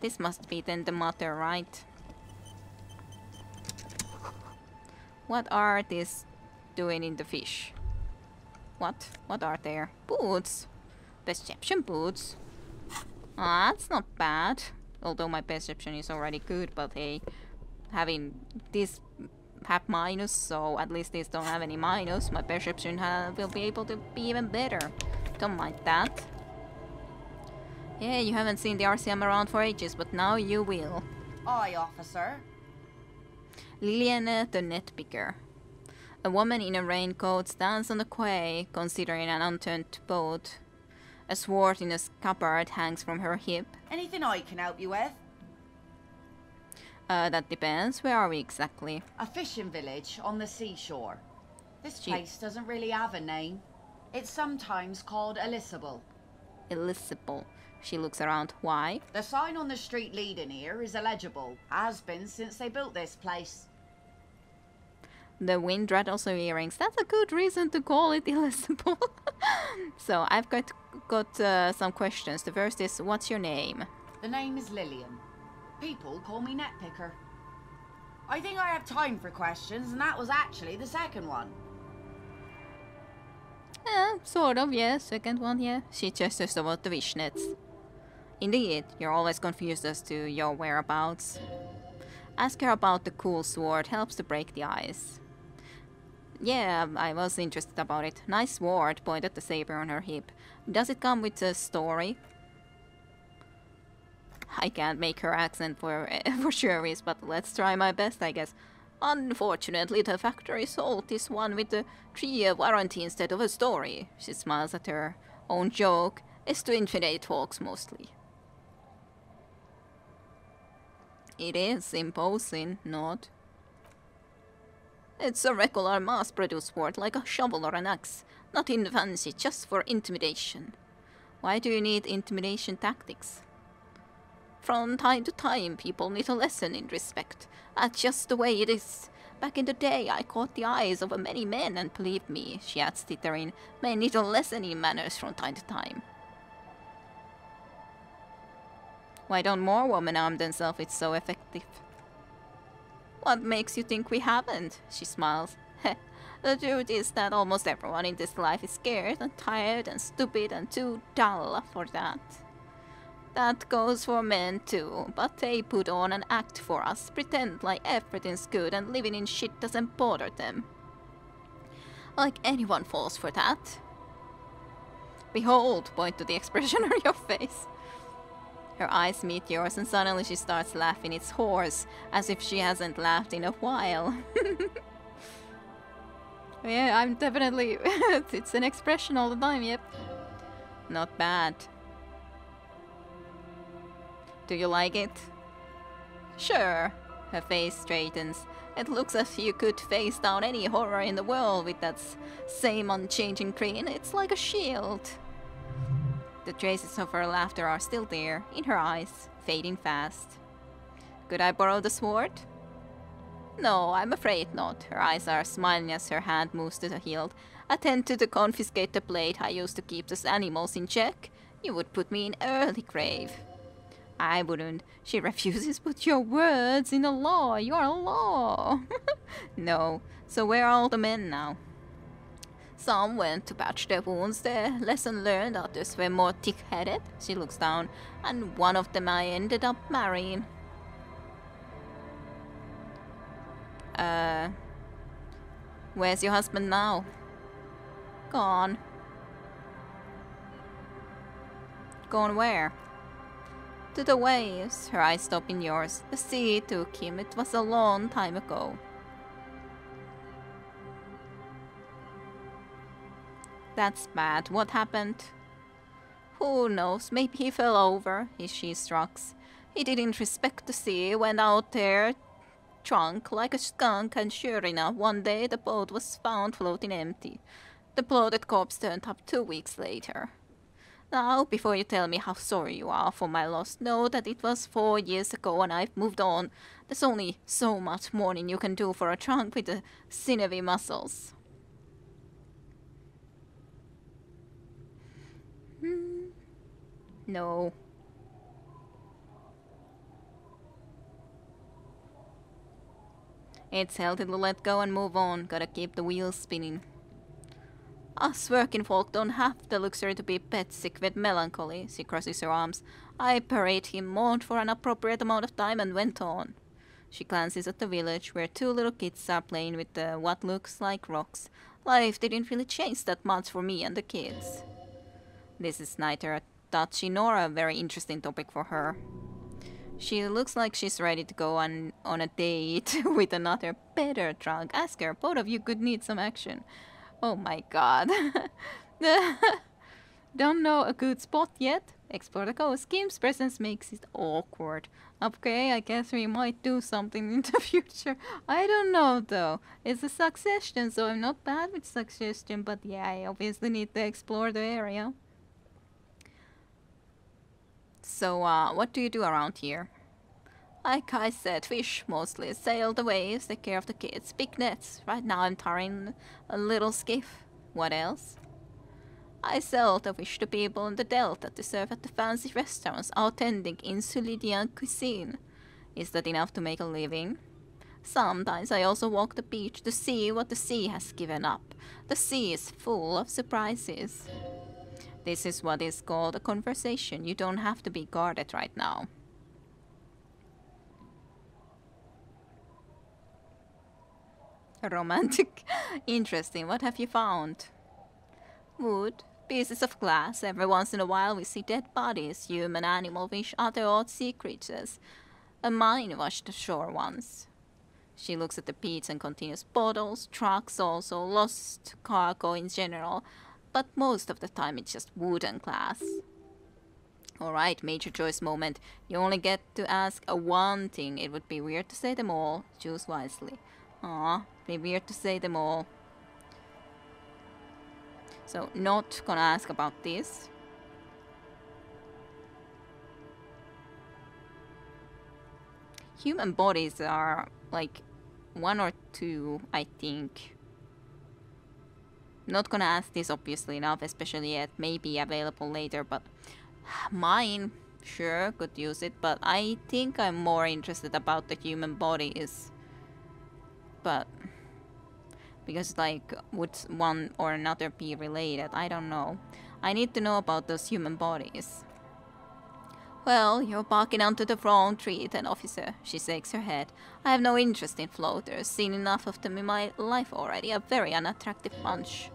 This must be then the mother, right? What are these doing in the fish? What? What are there? Boots! Perception boots. Ah, that's not bad. Although my perception is already good, but hey, having this have minus, so at least these don't have any minus. My perception will be able to be even better. Don't mind that. Yeah, you haven't seen the RCM around for ages, but now you will. Aye, officer. Liliana the net picker. A woman in a raincoat stands on the quay, considering an unturned boat. A sword in a scabbard hangs from her hip. Anything I can help you with? That depends. Where are we exactly? A fishing village on the seashore. This place doesn't really have a name. It's sometimes called Elysium. Elysium. She looks around. Why? The sign on the street leading here is illegible. Has been since they built this place. The wind rattles her earrings. That's a good reason to call it Elysium. So I've got some questions. The first is, what's your name? The name is Lillian. People call me Netpicker. I think I have time for questions, and that was actually the second one. Sort of, yeah. Second one, yeah. She gestures about the fish nets. Indeed, you're always confused as to your whereabouts. Ask her about the cool sword. Helps to break the ice. Yeah, I was interested about it. Nice sword, pointed the saber on her hip. Does it come with a story? I can't make her accent for sure, but let's try my best, I guess. Unfortunately, the factory sold this one with a 3-year warranty instead of a story. She smiles at her own joke. It's to intimidate folks mostly. It is imposing, not? It's a regular mass-produced sword, like a shovel or an axe. Nothing fancy, just for intimidation. Why do you need intimidation tactics? From time to time, people need a lesson in respect. That's just the way it is. Back in the day, I caught the eyes of many men, and believe me, she adds, tittering, men need a lesson in manners from time to time. Why don't more women arm themselves? It's so effective. What makes you think we haven't? She smiles. The truth is that almost everyone in this life is scared and tired and stupid and too dull for that. That goes for men too, but they put on an act for us, pretend like everything's good and living in shit doesn't bother them. Like anyone falls for that. Behold, point to the expression on your face. Her eyes meet yours and suddenly she starts laughing. It's hoarse, as if she hasn't laughed in a while. Yeah, I'm definitely... it's an expression all the time, yep. Not bad. Do you like it? Sure. Her face straightens. It looks as if you could face down any horror in the world with that same unchanging grin. It's like a shield. The traces of her laughter are still there, in her eyes, fading fast. Could I borrow the sword? No, I'm afraid not. Her eyes are smiling as her hand moves to the hilt. Attend to confiscate the blade I used to keep those animals in check. You would put me in early grave. I wouldn't. She refuses, but your words in the law. You are law. No. So where are all the men now? Some went to patch their wounds. The lesson learned, others were more thick-headed. She looks down, and one of them I ended up marrying. Where's your husband now? Gone. Gone where? To the waves. Her eyes stop in yours. The sea took him. It was a long time ago. That's bad. What happened? Who knows? Maybe he fell over. She shrugs. He didn't respect the sea. Went out there drunk like a skunk, and sure enough, one day the boat was found floating empty. The bloated corpse turned up 2 weeks later. Now, before you tell me how sorry you are for my loss, know that it was 4 years ago and I've moved on. There's only so much mourning you can do for a trunk with the sinewy muscles. No. It's healthy to let go and move on. Gotta keep the wheels spinning. Us working folk don't have the luxury to be pet sick with melancholy. She crosses her arms. I parried him, mourned for an appropriate amount of time, and went on. She glances at the village, where two little kids are playing with what looks like rocks. Life didn't really change that much for me and the kids. This is neither a touchy nor a very interesting topic for her. She looks like she's ready to go on a date with another better drunk. Ask her, both of you could need some action. Oh my god. Don't know a good spot yet? Explore the coast. Kim's presence makes it awkward. Okay, I guess we might do something in the future. I don't know though. It's a suggestion, so I'm not bad with suggestion, but yeah, I obviously need to explore the area. So, what do you do around here? Like I said, fish mostly. Sail the waves, take care of the kids, big nets. Right now I'm tarring a little skiff. What else? I sell the fish to people in the Delta to serve at the fancy restaurants, authentic Insulidian cuisine. Is that enough to make a living? Sometimes I also walk the beach to see what the sea has given up. The sea is full of surprises. This is what is called a conversation. You don't have to be guarded right now. Romantic. Interesting. What have you found? Wood, pieces of glass. Every once in a while we see dead bodies, human, animal, fish, other odd sea creatures. A mine washed ashore once. She looks at the beach and continues. Bottles, trucks also, lost cargo in general. But most of the time it's just wood and glass. Alright, major choice moment. You only get to ask one thing. It would be weird to say them all. Choose wisely. Aw, be weird to say them all. So, not gonna ask about this. Human bodies are like 1 or 2, I think. Not gonna ask this obviously enough, especially yet. May be available later, but mine, sure, could use it. But I think I'm more interested about the human bodies. But because like, would one or another be related? I don't know. I need to know about those human bodies. Well, you're barking onto the wrong tree then, officer. She shakes her head. I have no interest in floaters. Seen enough of them in my life already. A very unattractive bunch.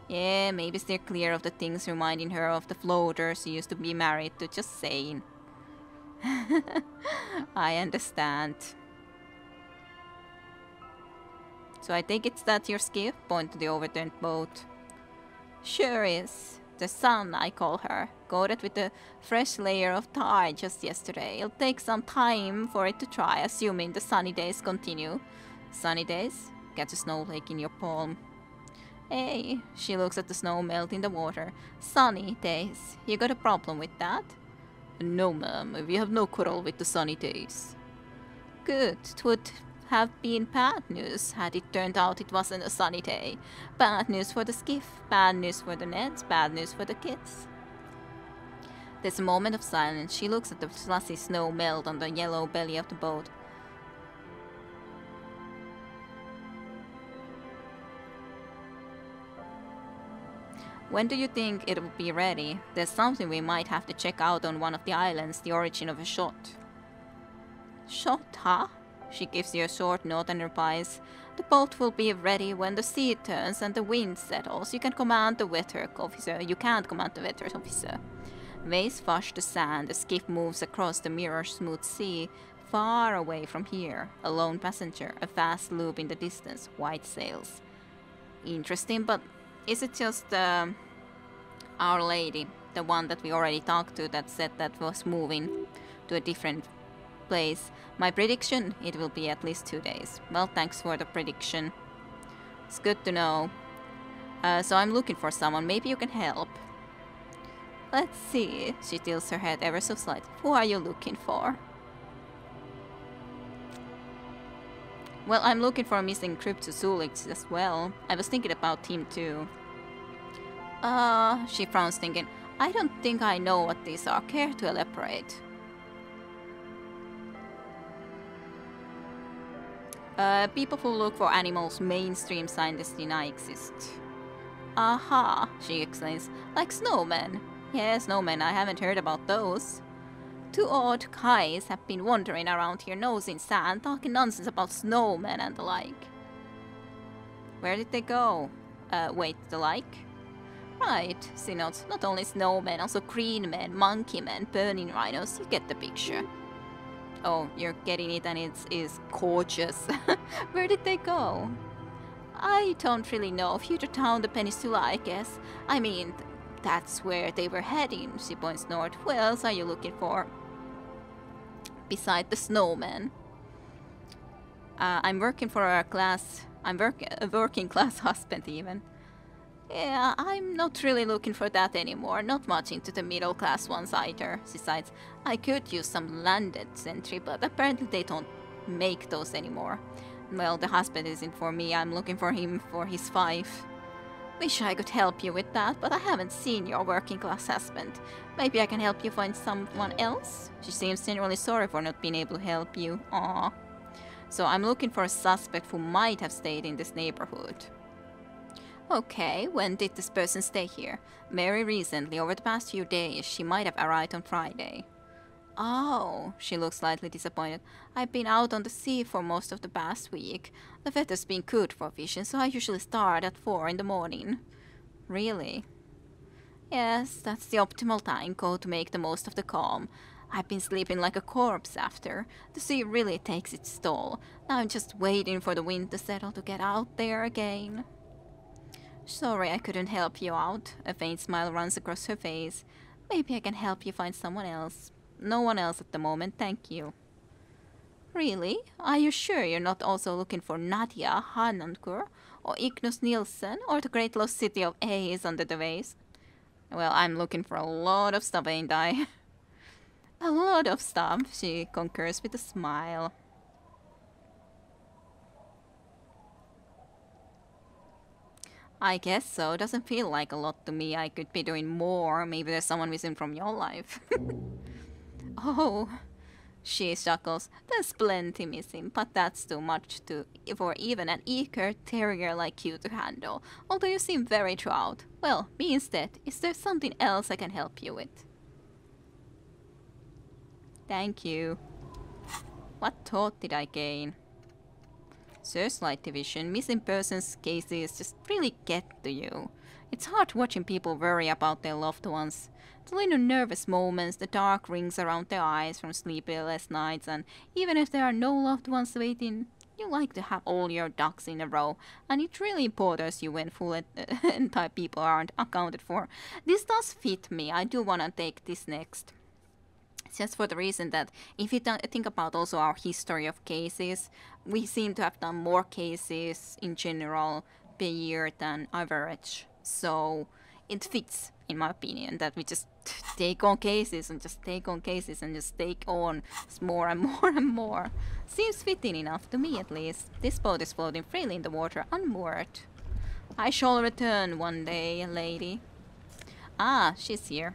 Yeah, maybe steer clear of the things reminding her of the floaters she used to be married to. Just saying. I understand. So I take it's that your skiff? Point to the overturned boat. Sure is. The sun, I call her. Coated with a fresh layer of tar just yesterday. It'll take some time for it to dry, assuming the sunny days continue. Sunny days? Catch a snowflake in your palm. Hey, she looks at the snow melt in the water. Sunny days. You got a problem with that? No, ma'am. We have no quarrel with the sunny days. Good. It would have been bad news had it turned out it wasn't a sunny day. Bad news for the skiff, bad news for the nets, bad news for the kids. There's a moment of silence. She looks at the slushy snow melt on the yellow belly of the boat. When do you think it will be ready? There's something we might have to check out on one of the islands, the origin of a shot. Shot, huh? She gives you a short note and replies, the boat will be ready when the sea turns and the wind settles. You can command the wetwork officer. You can't command the wetwork officer. Waves wash the sand. The skiff moves across the mirror-smooth sea, far away from here. A lone passenger, a fast loop in the distance, white sails. Interesting, but is it just Our Lady, the one that we already talked to, that said that was moving to a different place? My prediction, it will be at least 2 days. Well, thanks for the prediction. It's good to know. So I'm looking for someone. Maybe you can help. Let's see. She tilts her head ever so slightly. Who are you looking for? Well, I'm looking for a missing cryptozoologist as well. I was thinking about him too. She frowns thinking, I don't think I know what these are. Care to elaborate? People who look for animals mainstream scientists deny exist. Aha, she explains. Like snowmen. Yes, snowmen, I haven't heard about those. Two odd guys have been wandering around here nosing sand, talking nonsense about snowmen and the like. Where did they go? Wait, the like? Right, see notes. Not only snowmen, also green men, monkey men, burning rhinos. You get the picture. Oh, you're getting it and it is gorgeous. Where did they go? I don't really know. Future town, the peninsula, I guess. I mean, that's where they were heading. She points north. Who else are you looking for? Beside the snowman. I'm working for a class... I'm a working class husband even. Yeah, I'm not really looking for that anymore. Not much into the middle class ones either. Besides, I could use some landed sentry, but apparently they don't make those anymore. Well, the husband isn't for me. I'm looking for him for his wife. Wish I could help you with that, but I haven't seen your working class husband. Maybe I can help you find someone else? She seems genuinely sorry for not being able to help you. Aww. So I'm looking for a suspect who might have stayed in this neighborhood. Okay, when did this person stay here? Very recently, over the past few days. She might have arrived on Friday. Oh, she looks slightly disappointed. I've been out on the sea for most of the past week. The weather's been good for fishing, so I usually start at 4 in the morning. Really? Yes, that's the optimal time code to make the most of the calm. I've been sleeping like a corpse after. The sea really takes its toll. Now I'm just waiting for the wind to settle to get out there again. Sorry I couldn't help you out. A faint smile runs across her face. Maybe I can help you find someone else. No one else at the moment, thank you. Really? Are you sure you're not also looking for Nadia Hanankur or Ignus Nielsen or the great lost city of A is under the waves? Well, I'm looking for a lot of stuff, ain't I? A lot of stuff, she concurs with a smile. I guess so. Doesn't feel like a lot to me. I could be doing more. Maybe there's someone missing from your life. Oh, she chuckles. There's plenty missing, but that's too much for even an eager terrier like you to handle. Although you seem very throughout. Well, me instead. Is there something else I can help you with? Thank you. What thought did I gain? Searchlight division, missing persons cases just really get to you. It's hard watching people worry about their loved ones. The little nervous moments, the dark rings around their eyes from sleepless nights, and even if there are no loved ones waiting, you like to have all your ducks in a row, and it really bothers you when full entire people aren't accounted for. This does fit me. I do want to take this next. Just for the reason that if you think about also our history of cases, we seem to have done more cases in general per year than average. So it fits, in my opinion, that we just take on cases and just take on cases and just take on more and more and more. Seems fitting enough to me at least. This boat is floating freely in the water, unmoored. I shall return one day, lady. Ah, she's here.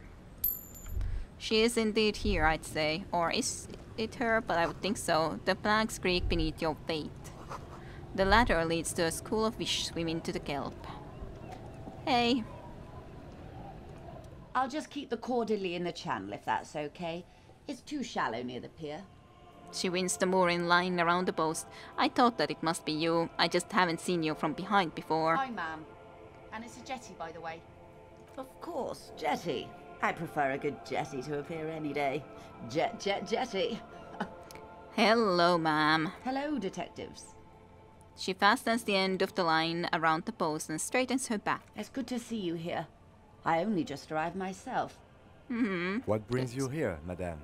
She is indeed here, I'd say. Or is it her? But I would think so. The planks creak beneath your feet. The ladder leads to a school of fish swimming to the kelp. Hey. I'll just keep the cordially in the channel if that's okay. It's too shallow near the pier. She wins the mooring line around the boat. I thought that it must be you. I just haven't seen you from behind before. Hi, ma'am. And it's a jetty, by the way. Of course, jetty. I prefer a good jetty to appear any day. Jetty. Hello, ma'am. Hello, detectives. She fastens the end of the line around the post and straightens her back. It's good to see you here. I only just arrived myself. What brings you here, madame?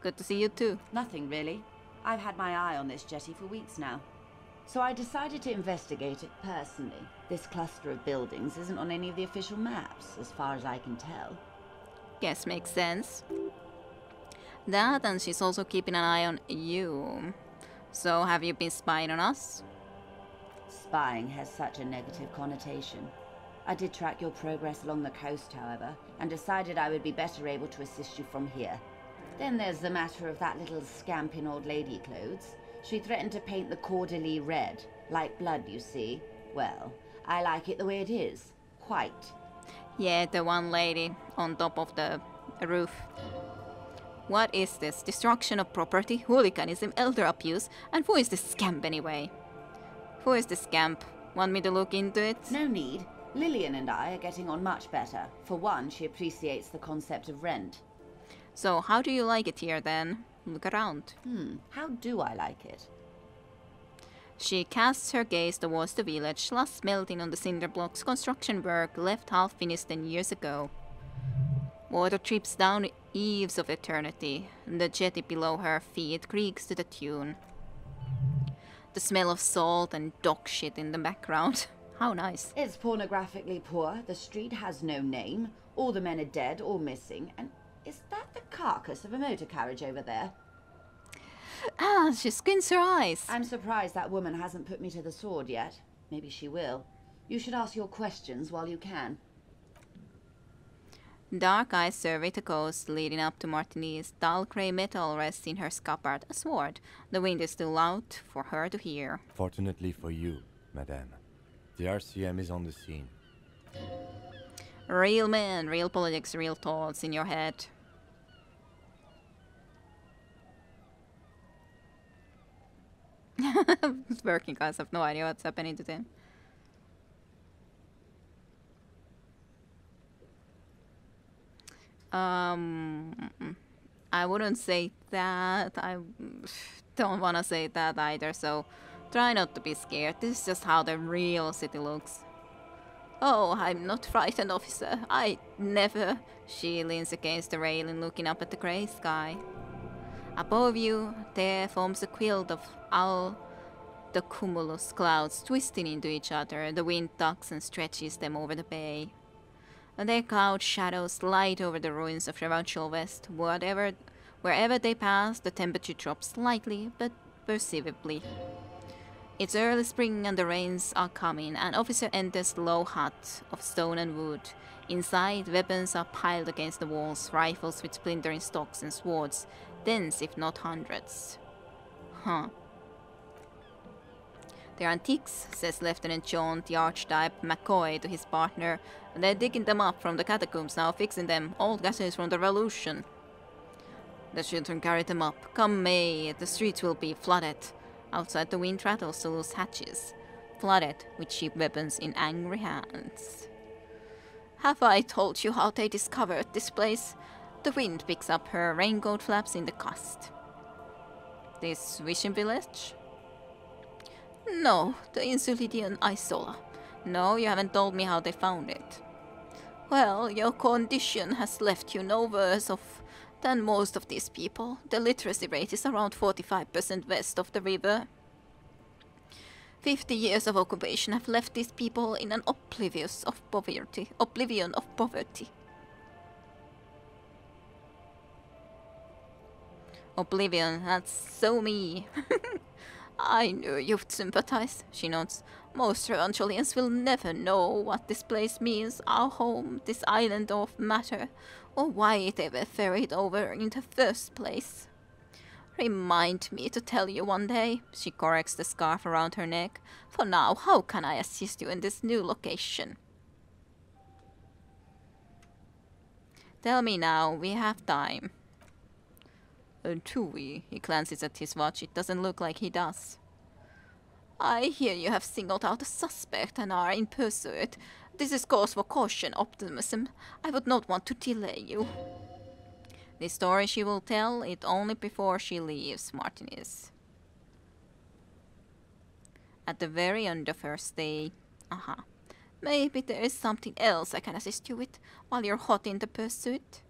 Good to see you too. Nothing, really. I've had my eye on this jetty for weeks now. So I decided to investigate it personally. This cluster of buildings isn't on any of the official maps, as far as I can tell. Guess makes sense. That, and she's also keeping an eye on you. So, have you been spying on us? Spying has such a negative connotation. I did track your progress along the coast, however, and decided I would be better able to assist you from here. Then there's the matter of that little scamp in old lady clothes. She threatened to paint the Cordelie red, like blood, you see. Well, I like it the way it is. White. Yeah, the one lady on top of the roof. What is this? Destruction of property, hooliganism, elder abuse, and who is this scamp anyway? Who is this scamp? Want me to look into it? No need. Lillian and I are getting on much better. For one, she appreciates the concept of rent. So, how do you like it here then? Look around. How do I like it? She casts her gaze towards the village, last melting on the cinder blocks, construction work left half finished 10 years ago. Water trips down eaves of eternity, and the jetty below her feet creaks to the tune. The smell of salt and dog shit in the background. How nice. It's pornographically poor. The street has no name. All the men are dead or missing. And is that the carcass of a motor carriage over there? Ah, she squints her eyes. I'm surprised that woman hasn't put me to the sword yet. Maybe she will. You should ask your questions while you can. Dark eyes survey the coast leading up to Martini's. Dull grey metal rests in her scabbard, a sword. The wind is too loud for her to hear. Fortunately for you, madame, the RCM is on the scene. Real men, real politics, real thoughts in your head. Working guys have no idea what's happening to them. I wouldn't say that. I don't want to say that either, so try not to be scared. This is just how the real city looks. Oh, I'm not frightened, officer. I never... She leans against the railing, looking up at the grey sky. Above you, there forms a quilt of all the cumulus clouds twisting into each other. The wind tugs and stretches them over the bay. And their cloud shadows slide over the ruins of Revanchal West. Wherever they pass, the temperature drops slightly, but perceivably. It's early spring and the rains are coming. An officer enters the low hut of stone and wood. Inside, weapons are piled against the walls, rifles with splintering stocks and swords, tens if not hundreds. They're antiques, says Lieutenant John, the archetype McCoy, to his partner. They're digging them up from the catacombs now, fixing them. Old gases from the revolution. The children carry them up. Come May, the streets will be flooded. Outside the wind rattles the loose hatches. Flooded with cheap weapons in angry hands. Have I told you how they discovered this place? The wind picks up her raincoat flaps in the gust. This wishing village? No, the Insulidian Isola. No, you haven't told me how they found it. Well, your condition has left you no worse off than most of these people. The literacy rate is around 45% west of the river. 50 years of occupation have left these people in an oblivion of poverty. Oblivion, that's so me. I knew you'd sympathize, she nods. Most Revancholians will never know what this place means, our home, this island of matter, or why they were ferried over in the first place. Remind me to tell you one day. She corrects the scarf around her neck. For now, how can I assist you in this new location? Tell me now, we have time. Do we? He glances at his watch. It doesn't look like he does. I hear you have singled out a suspect and are in pursuit. This is cause for caution, optimism. I would not want to delay you. This story she will tell it only before she leaves Martinez. At the very end of her stay. Maybe there is something else I can assist you with while you're hot in the pursuit.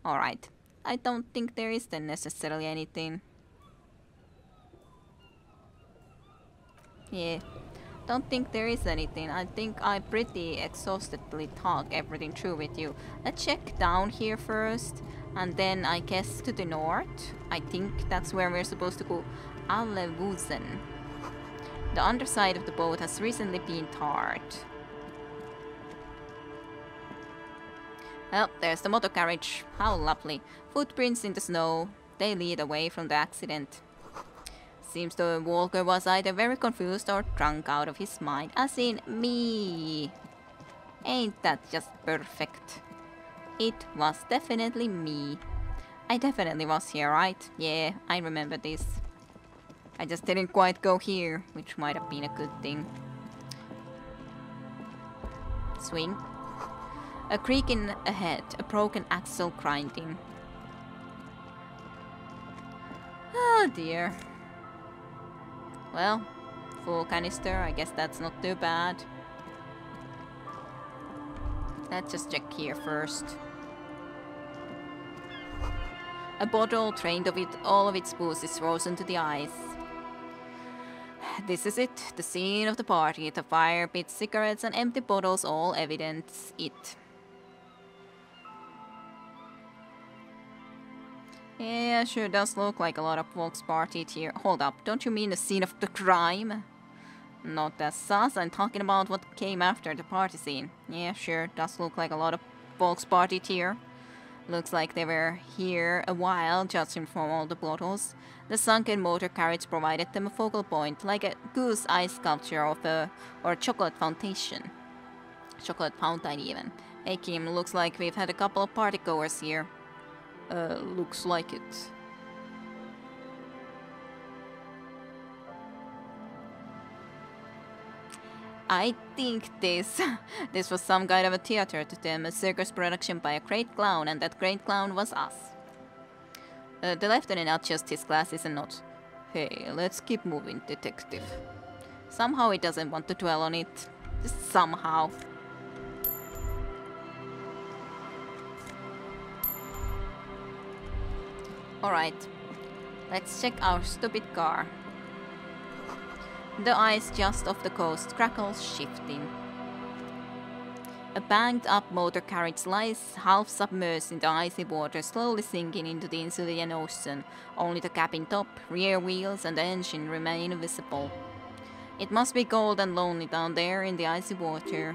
Alright. I don't think there is then necessarily anything. Yeah. Don't think there is anything. I think I pretty exhaustedly talk everything through with you. Let's check down here first. And then I guess to the north. I think that's where we're supposed to go. Elysium. The underside of the boat has recently been tarred. Well, there's the motor carriage. How lovely. Footprints in the snow. They lead away from the accident. seems the walker was either very confused or drunk out of his mind, as in me. Ain't that just perfect? It was definitely me. I definitely was here, right? Yeah, I remember this. I just didn't quite go here, which might have been a good thing. Swing. A creaking ahead, a broken axle grinding. Oh dear. Well, full canister, I guess that's not too bad. Let's just check here first. A bottle drained of it, all of its booze is frozen to the ice. This is it, the scene of the party. The fire pit, cigarettes and empty bottles all evidence it. Yeah, sure does look like a lot of folks partied here. Hold up, don't you mean the scene of the crime? Not the sus, I'm talking about what came after the party scene. Yeah, sure, does look like a lot of folks partied here. Looks like they were here a while, judging from all the bottles. The sunken motor carriage provided them a focal point, like a goose eye sculpture of or a chocolate fountain. Chocolate fountain even. Hey Kim, looks like we've had a couple of partygoers here. Looks like it. I think this was some kind of a theater to them, a circus production by a great clown, and that great clown was us. The lieutenant adjusts his glasses and nods. Hey, let's keep moving, detective. Somehow he doesn't want to dwell on it. Just somehow. Alright, let's check our stupid car. The ice just off the coast crackles, shifting. A banged-up motor carriage lies half submerged in the icy water, slowly sinking into the Indian Ocean. Only the cabin top, rear wheels and the engine remain visible. It must be cold and lonely down there in the icy water.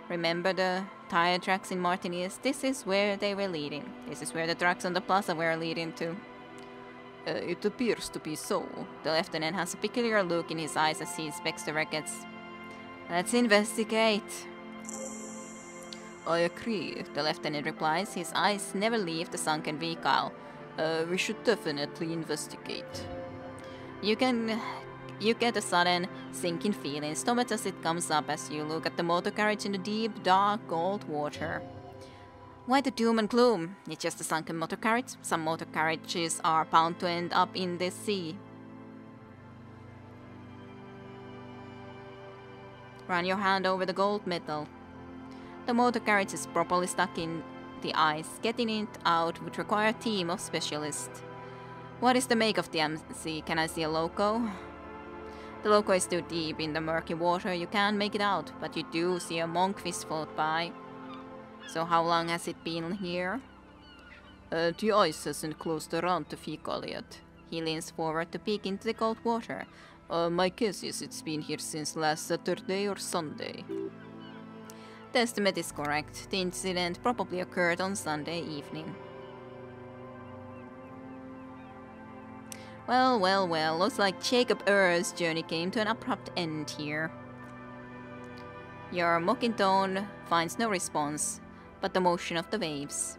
Remember the tire tracks in Martinez? This is where they were leading. This is where the trucks on the plaza were leading to. It appears to be so. The lieutenant has a peculiar look in his eyes as he inspects the wreckage. Let's investigate. I agree, the lieutenant replies. His eyes never leave the sunken vehicle. We should definitely investigate. You get a sudden sinking feeling, stomach as it comes up as you look at the motor carriage in the deep, dark, cold water. Why the doom and gloom? It's just a sunken motor carriage. Some motor carriages are bound to end up in the sea. Run your hand over the gold metal. The motor carriage is properly stuck in the ice. Getting it out would require a team of specialists. What is the make of the MC? Can I see a loco? The loco is too deep in the murky water, you can't make it out, but you do see a monkfish float by. So how long has it been here? The ice hasn't closed around the fecal yet. He leans forward to peek into the cold water. My guess is it's been here since last Saturday or Sunday. The estimate is correct. The incident probably occurred on Sunday evening. Well, well, well. Looks like Jacob Earl's journey came to an abrupt end here. Your mocking tone finds no response, but the motion of the waves.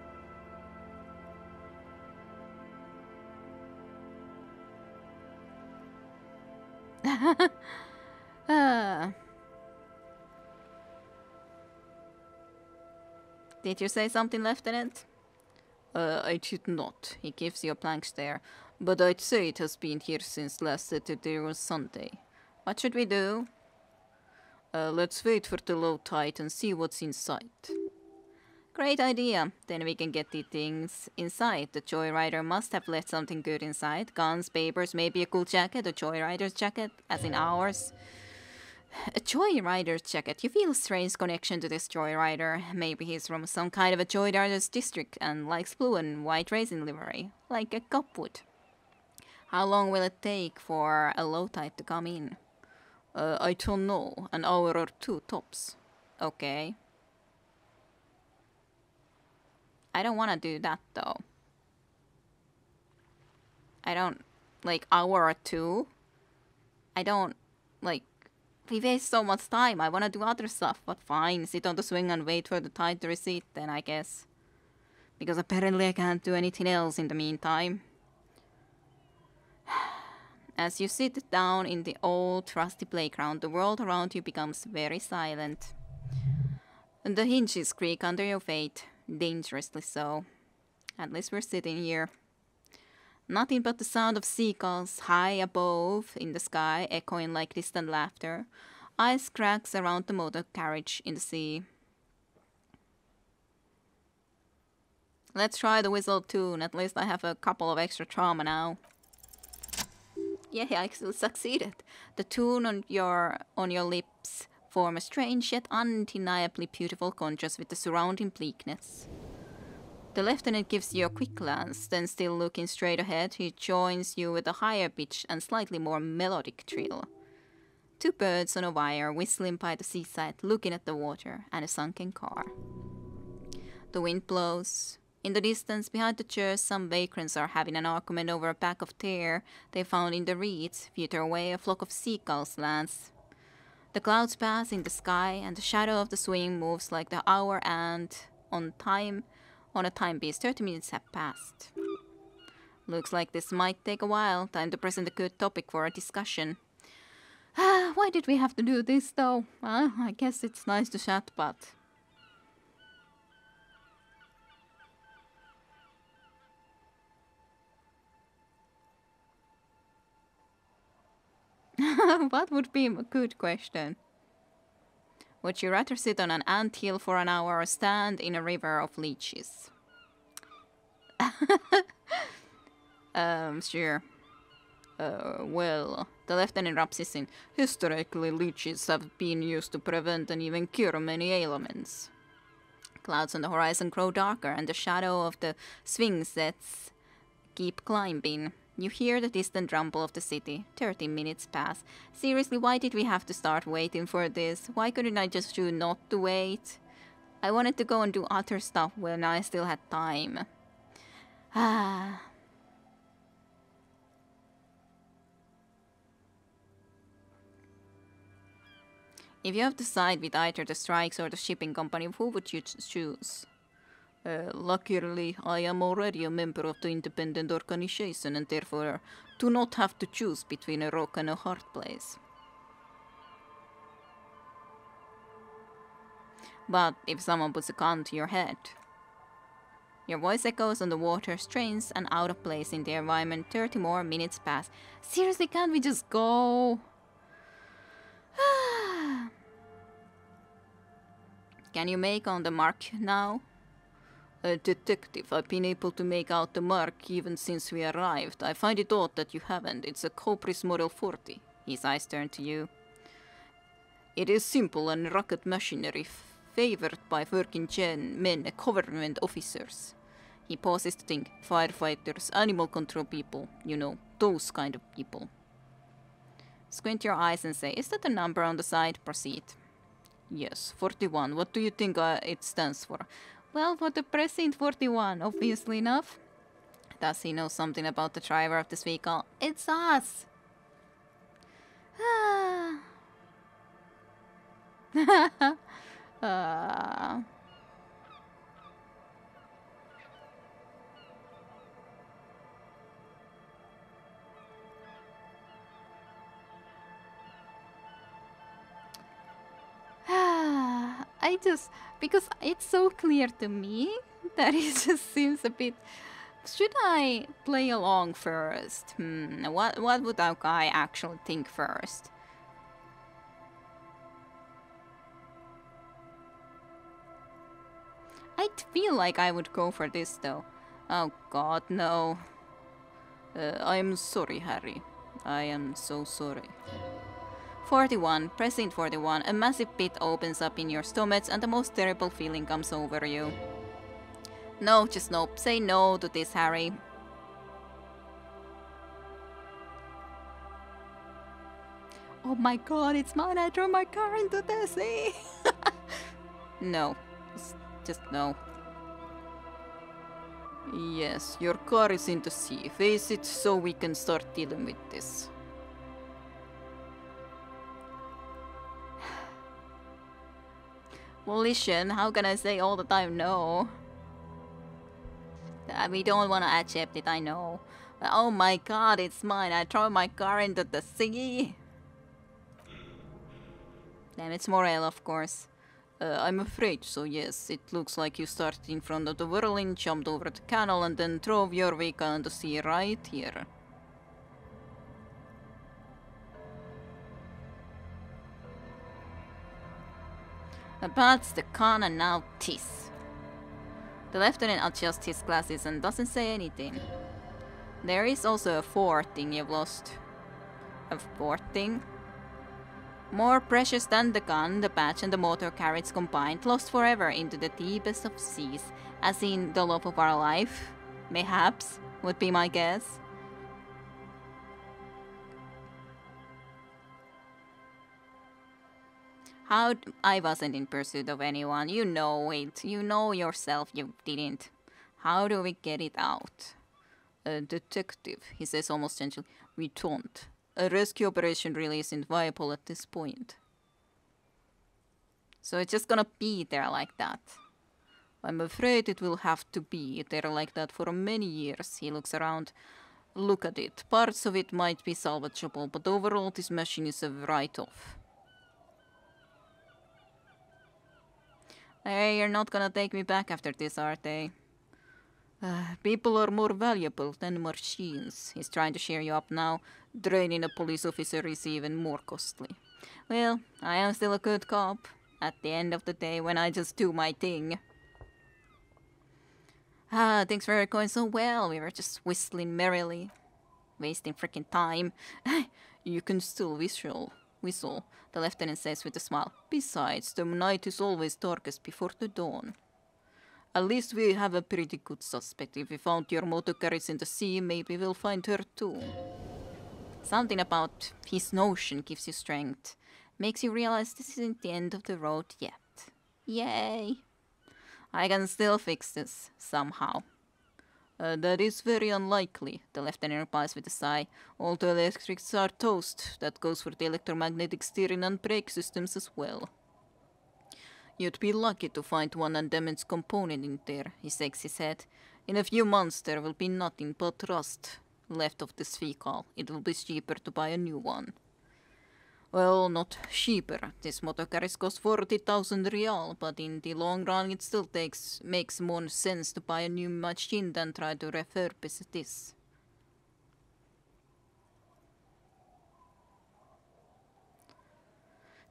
Did you say something, Lieutenant? I did not. He gives you a blank stare. But I'd say it has been here since last Saturday or Sunday. What should we do? Let's wait for the low tide and see what's inside. Great idea. Then we can get the things inside. The Joyrider must have left something good inside. Guns, papers, maybe a cool jacket, a Joyrider's jacket, as in ours. A Joyrider's jacket. You feel a strange connection to this Joyrider. Maybe he's from some kind of a Joyrider's district and likes blue and white racing livery, like a cop would. How long will it take for a low tide to come in? I don't know. An hour or two tops. Okay. I don't want to do that though. I don't... like hour or two? I don't, like, we waste so much time. I want to do other stuff, but fine, sit on the swing and wait for the tide to recede then, I guess. Because apparently I can't do anything else in the meantime. As you sit down in the old rusty playground, the world around you becomes very silent. And the hinges creak under your weight, dangerously so. At least we're sitting here. Nothing but the sound of seagulls high above in the sky, echoing like distant laughter. Ice cracks around the motor carriage in the sea. Let's try the whistle tune. At least I have a couple of extra trauma now. Yeah, I still succeeded. The tune on your lips form a strange yet undeniably beautiful contrast with the surrounding bleakness. The lieutenant gives you a quick glance, then still looking straight ahead, he joins you with a higher pitch and slightly more melodic trill. Two birds on a wire whistling by the seaside, looking at the water, and a sunken car. The wind blows. In the distance, behind the church, some vagrants are having an argument over a bag of tear they found in the reeds. Further away, a flock of seagulls lands. The clouds pass in the sky, and the shadow of the swing moves like the hour, and on a timepiece, 30 minutes have passed. Looks like this might take a while. Time to present a good topic for a discussion. Why did we have to do this, though? Well, I guess it's nice to chat, but... What would be a good question? Would you rather sit on an anthill for an hour or stand in a river of leeches? Sure. Well, the lieutenant rubs his in. Historically, leeches have been used to prevent and even cure many ailments. Clouds on the horizon grow darker, and the shadow of the swing sets keep climbing. You hear the distant rumble of the city. 30 minutes pass. Seriously, why did we have to start waiting for this? Why couldn't I just choose not to wait? I wanted to go and do other stuff when I still had time. If you have to side with either the strikes or the shipping company, who would you choose? Luckily, I am already a member of the independent organization and therefore do not have to choose between a rock and a hard place. But if someone puts a gun to your head... Your voice echoes on the water, strange and out of place in the environment. 30 more minutes pass. Seriously, can't we just go? Can you make on the mark now? Detective, I've been able to make out the mark even since we arrived. I find it odd that you haven't. It's a Cobris Model 40. His eyes turn to you. It is simple and rugged machinery, favored by working men, government officers. He pauses to think. Firefighters, animal control people, you know, those kind of people. Squint your eyes and say, is that a number on the side? Proceed. Yes, 41. What do you think it stands for? Well, for the precinct 41, obviously enough. Does he know something about the driver of this vehicle? It's us! Because it's so clear to me that it just seems a bit... Should I play along first? What would that guy actually think first? I feel like I would go for this though. Oh god, no. I'm sorry, Harry. I am so sorry. 41, precinct 41, a massive pit opens up in your stomach and the most terrible feeling comes over you. No, just no. Say no to this, Harry. Oh my god, it's mine. I drove my car into the sea. No. Just no. Yes, your car is in the sea. Face it so we can start dealing with this. Volition, how can I say all the time no? We don't want to accept it, I know. Oh my god, it's mine. I throw my car into the sea. Damn, it's Morel, of course. I'm afraid so, yes. It looks like you started in front of the whirling, jumped over the canal, and then drove your vehicle into the sea right here. That's the con, and now this. The lieutenant adjusts his glasses and doesn't say anything. There is also a fourth thing you've lost. A fourth thing? More precious than the gun, the badge, and the motor carriage combined, lost forever into the deepest of seas, as in the love of our life. Mayhaps, would be my guess. I wasn't in pursuit of anyone. You know it. You know yourself you didn't. How do we get it out? A detective, he says almost gently. We don't. A rescue operation really isn't viable at this point. So it's just gonna be there like that. I'm afraid it will have to be there like that for many years. He looks around. Look at it. Parts of it might be salvageable, but overall this machine is a write-off. Hey, you're not gonna take me back after this, are they? People are more valuable than machines. He's trying to cheer you up now. Draining a police officer is even more costly. Well, I am still a good cop. At the end of the day, when I just do my thing. Things were going so well. We were just whistling merrily. Wasting freaking time. You can still whistle, the lieutenant says with a smile. Besides, the night is always darkest before the dawn. At least we have a pretty good suspect. If we found your motor carriage in the sea, maybe we'll find her too. Something about his notion gives you strength. Makes you realize this isn't the end of the road yet. Yay! I can still fix this, somehow. That is very unlikely, the lieutenant replies with a sigh. All the electrics are toast. That goes for the electromagnetic steering and brake systems as well. You'd be lucky to find one undamaged component in there, he shakes his head. In a few months there will be nothing but rust left of this vehicle. It will be cheaper to buy a new one. Well, not cheaper. This motor carriage costs 40,000 real, but in the long run it still makes more sense to buy a new machine than try to refurbish this.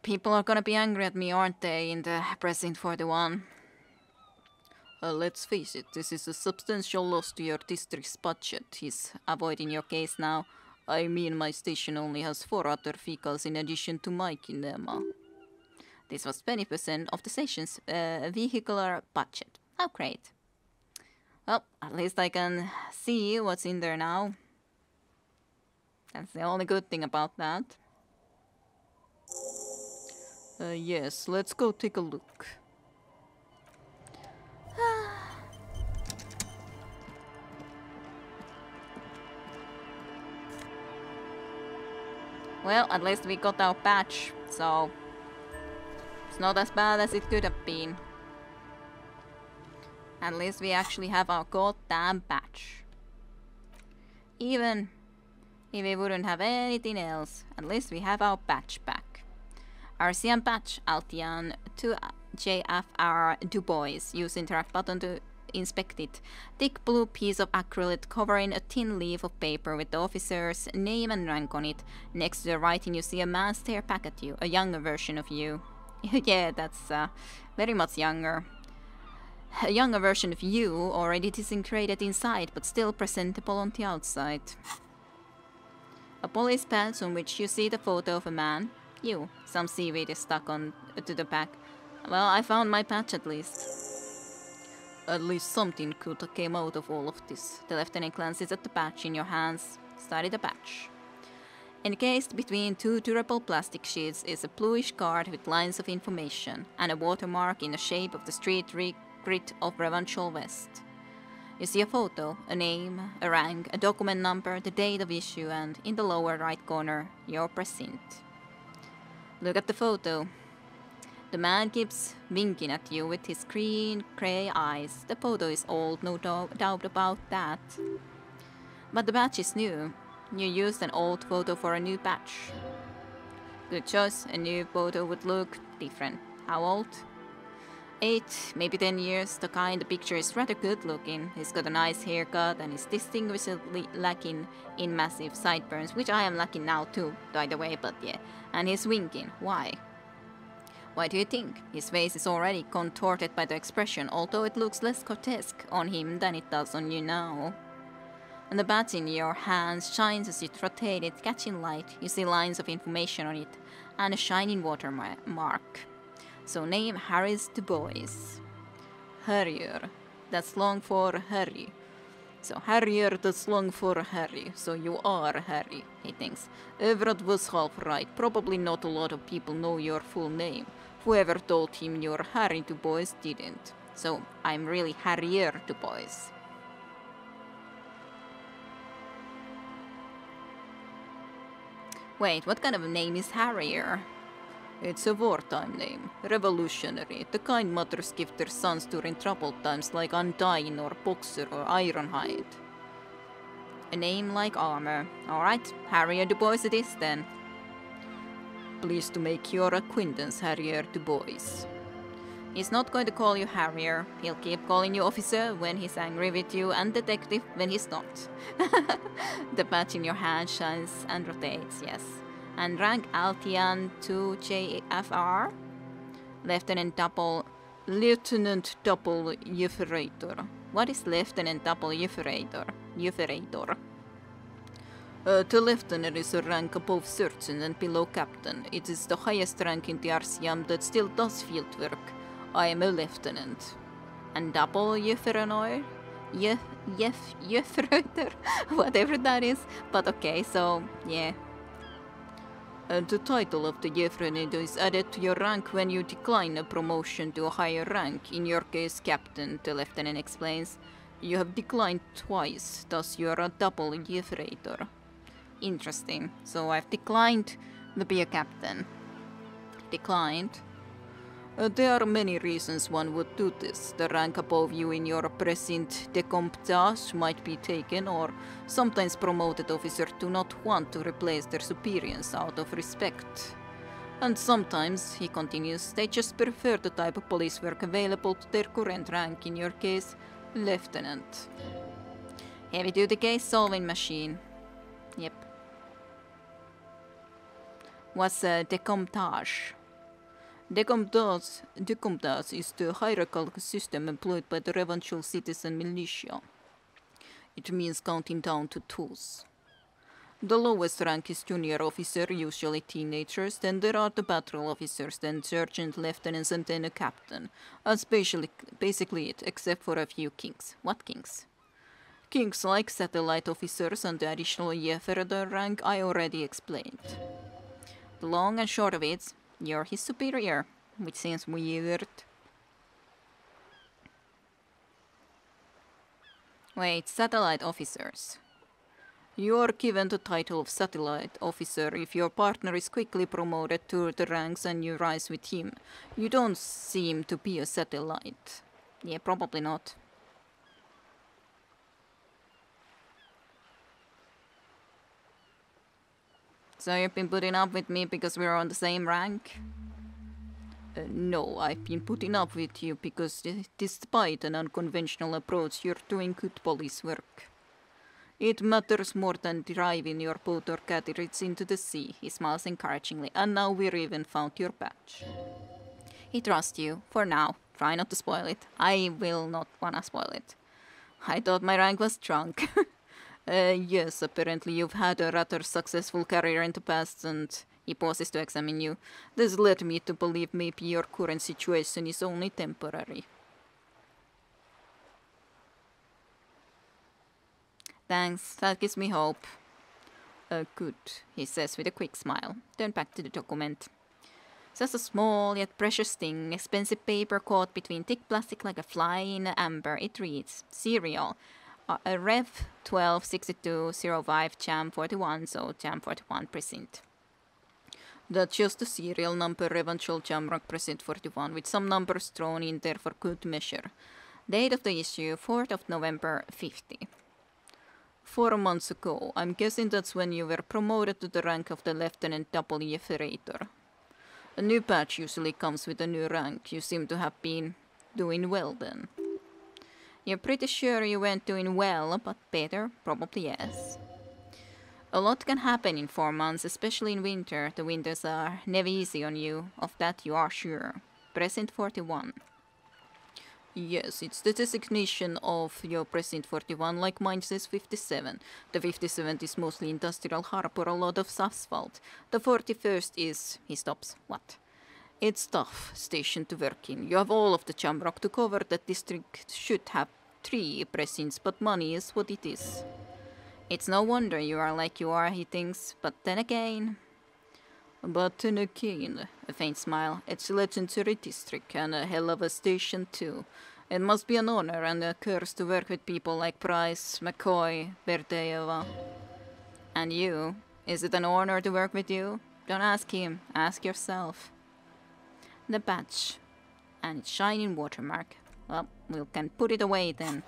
People are gonna be angry at me, aren't they, in the Precinct 41? Let's face it, this is a substantial loss to your district's budget. He's avoiding your case now. I mean, my station only has 4 other vehicles in addition to my kinema. This was 20% of the station's vehicular budget. Oh, great. Well, at least I can see what's in there now. That's the only good thing about that. Yes, let's go take a look. Well, at least we got our patch, so it's not as bad as it could have been. At least we actually have our goddamn patch. Even if we wouldn't have anything else, at least we have our patch back. RCM patch, Altian 2JFR Du Bois. Use interact button to inspect it. Thick blue piece of acrylic covering a thin leaf of paper with the officer's name and rank on it. Next to the writing you see a man stare back at you, a younger version of you. Yeah, that's very much younger. A younger version of you, already disintegrated inside but still presentable on the outside. A police badge on which you see the photo of a man. You. Some seaweed is stuck on to the back. Well, I found my patch at least. At least something good came out of all of this. The lieutenant glances at the patch in your hands. Study the patch. Encased between 2 durable plastic sheets is a bluish card with lines of information and a watermark in the shape of the street grid of Provincial West. You see a photo, a name, a rank, a document number, the date of issue, and in the lower right corner, your precinct. Look at the photo. The man keeps winking at you with his green, grey eyes. The photo is old, no doubt about that. But the badge is new. You used an old photo for a new badge. Good choice, a new photo would look different. How old? 8, maybe 10 years. The guy in the picture is rather good looking. He's got a nice haircut and is distinguishably lacking in massive sideburns, which I am lacking now too, by the way, but yeah. And he's winking. Why? Why do you think? His face is already contorted by the expression, although it looks less grotesque on him than it does on you now. And the badge in your hands shines as you rotate it, catching light. You see lines of information on it, and a shining watermark. So name Harris Du Bois. Harrier. That's long for Harry. So Harrier, that's long for Harry. So you are Harry, he thinks. Everett was half right. Probably not a lot of people know your full name. Whoever told him you're Harry Du Bois didn't. So I'm really Harrier Du Bois. Wait, what kind of a name is Harrier? It's a wartime name. Revolutionary. The kind mothers give their sons during troubled times like Undyne or Boxer or Ironhide. A name like armor. Alright, Harrier Du Bois it is then. Pleased to make your acquaintance, Harrier Du Bois. He's not going to call you Harrier. He'll keep calling you officer when he's angry with you and detective when he's not. The badge in your hand shines and rotates, yes. And rank Altian 2JFR? Lieutenant Double Euphrator. What is Lieutenant Double Euphrator? The lieutenant is a rank above sergeant and below captain. It is the highest rank in the Elysium that still does field work. I am a lieutenant. And Double Euphrator? Euphrator? Whatever that is. But okay, so yeah. The title of the Euphrator is added to your rank when you decline a promotion to a higher rank, in your case captain, the lieutenant explains. You have declined twice, thus you are a double Euphrator. Interesting. So I've declined to be a captain. Declined. There are many reasons one would do this. The rank above you in your present décomptage might be taken, or sometimes promoted officers do not want to replace their superiors out of respect. And sometimes, he continues, they just prefer the type of police work available to their current rank, in your case, lieutenant. Heavy-duty case solving machine. Yep. What's a décomptage? Décomptage is the hierarchical system employed by the revanchal citizen militia. It means counting down to 2s. The lowest rank is junior officer, usually teenagers, then there are the patrol officers, then sergeant, lieutenants, and then a captain. That's basically it, except for a few kings. What kings? Kings like satellite officers and the additional further rank I already explained. The long and short of it, you're his superior, which seems weird. Wait, satellite officers. You are given the title of satellite officer if your partner is quickly promoted to the ranks and you rise with him. You don't seem to be a satellite. Yeah, probably not. So you've been putting up with me because we're on the same rank? No, I've been putting up with you because despite an unconventional approach, you're doing good police work. It matters more than driving your boat or carriage into the sea, he smiles encouragingly, and now we've even found your badge. He trusts you, for now. Try not to spoil it. I will not wanna spoil it. I thought my rank was drunk. Yes, apparently you've had a rather successful career in the past, and he pauses to examine you. This led me to believe maybe your current situation is only temporary. Thanks, that gives me hope. Good, he says with a quick smile. Turn back to the document. Just a small yet precious thing, expensive paper caught between thick plastic like a fly in amber. It reads, Serial. Rev 126205 Jam 41, so Jam 41 precinct. That's just the serial number eventual Jamrock Present 41 with some numbers thrown in there for good measure. Date of the issue, 4th of November 50. 4 months ago, I'm guessing that's when you were promoted to the rank of the Lieutenant W. Freighter. A new badge usually comes with a new rank. You seem to have been doing well then. You're pretty sure you weren't doing well, but better? Probably yes. A lot can happen in 4 months, especially in winter. The winters are never easy on you, of that you are sure. Present 41. Yes, it's the designation of your Present 41, like mine says 57. The 57th is mostly industrial harbor, a lot of asphalt. The 41st is... he stops. What? It's tough station to work in. You have all of the Jamrock to cover. That district should have 3 presents, but money is what it is. It's no wonder you are like you are, he thinks, but then again... a faint smile. It's a legendary district and a hell of a station too. It must be an honor and a curse to work with people like Price, McCoy, Berdeeva. And you? Is it an honor to work with you? Don't ask him, ask yourself. The badge. And its shining watermark. Well, we can put it away then.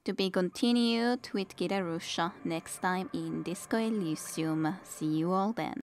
To be continued with Kid Arusha next time in Disco Elysium. See you all then.